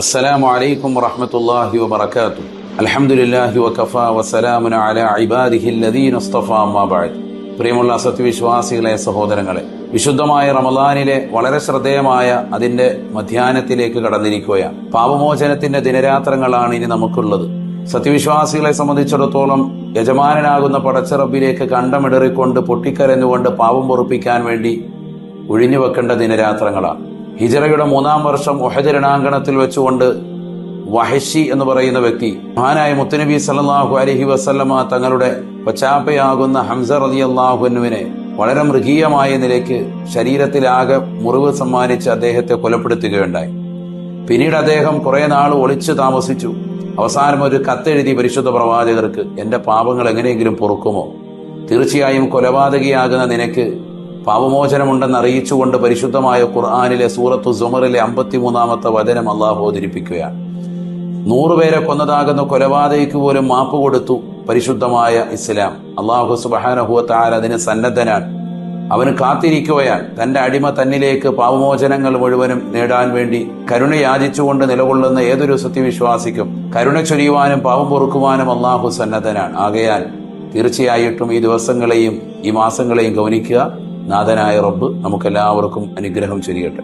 السلام عليكم ورحمة الله وبركاته. الحمد لله وكفى وسلام على عباده الذين اصطفى أما بعد. പ്രിയമുള്ള സത്യവിശ്വാസികളെ, സഹോദരങ്ങളെ, വിശുദ്ധമായ റമദാനിലെ വളരെ ശ്രദ്ധേയമായ അതിന്റെ മധ്യാഹ്നത്തിലേക്ക് കടന്നിരിക്കുകയാണ്. പാപമോചനത്തിന്റെ ദിനരാത്രങ്ങളാണ് ഇനി നമുക്കുള്ളത്. സത്യവിശ്വാസികളെ സംബന്ധിച്ചിടത്തോളം യജമാനനാകുന്ന പടച്ചറബിലേക്ക് കണ്ടമിടറിക്കൊണ്ട് പൊട്ടിക്കരഞ്ഞുകൊണ്ട് പാപം പൊറുപ്പിക്കാൻ വേണ്ടി ഒഴിഞ്ഞുവെക്കേണ്ട ദിനരാത്രങ്ങളാണ്. ഹിജറയുടെ 3-ാം വർഷം ഉഹദ് രണാങ്കണത്തിൽ വെച്ചുകൊണ്ട് വഹശി എന്ന് പറയുന്ന വ്യക്തി മഹാനായ മുത്തുനബി സല്ലല്ലാഹു അലൈഹി വസല്ലമ തങ്ങളുടെ കൊച്ചാപ്പയാകുന്ന ഹംസ റളിയല്ലാഹു അൻഹുവിനെ വളരെ മൃഗീയമായ നിലയ്ക്ക് ശരീരത്തിലാകെ മുറിവ് സമ്മാനിച്ച് അദ്ദേഹത്തെ കൊലപ്പെടുത്തുകയുണ്ടായി. പിന്നീട് അദ്ദേഹം കുറെ നാൾ ഒളിച്ചു താമസിച്ചു. അവസാനം ഒരു കത്തെഴുതി പരിശുദ്ധ പ്രവാചകർക്ക്, എന്റെ പാപങ്ങൾ എങ്ങനെയെങ്കിലും പൊറുക്കുമോ? തീർച്ചയായും കൊലപാതകിയാകുന്ന നിനക്ക് പാപമോചനമുണ്ടെന്ന് അറിയിച്ചുകൊണ്ട് പരിശുദ്ധമായ ഖുർആനിലെ സൂറത്തു സുമറിലെ 53-ാമത്തെ വചനം അള്ളാഹു അവതരിപ്പിക്കുകയാണ്. 100 പേരെ കൊന്നതാകുന്ന കൊലപാതകിക്ക് പോലും മാപ്പ് കൊടുത്തു പരിശുദ്ധമായ ഇസ്ലാം. അള്ളാഹു സുബ്ഹാനഹു വ തആല അതിന് സന്നദ്ധനാണ്. അവന് കാത്തിരിക്കുകയാണ്. തന്റെ അടിമ തന്നിലേക്ക് പാപമോചനങ്ങൾ മുഴുവനും നേടാൻ വേണ്ടി കരുണ യാചിച്ചുകൊണ്ട് നിലകൊള്ളുന്ന ഏതൊരു സത്യവിശ്വാസിക്കും കരുണ ചൊരിയുവാനും പാപം പൊറുക്കുവാനും അള്ളാഹു സന്നദ്ധനാണ്. ആകയാൽ തീർച്ചയായിട്ടും ഈ ദിവസങ്ങളെയും ഈ മാസങ്ങളെയും ഗൗനിക്കുക. നാഥനായ റബ്ബ് നമുക്കെല്ലാവർക്കും അനുഗ്രഹം ചൊരിയട്ടെ.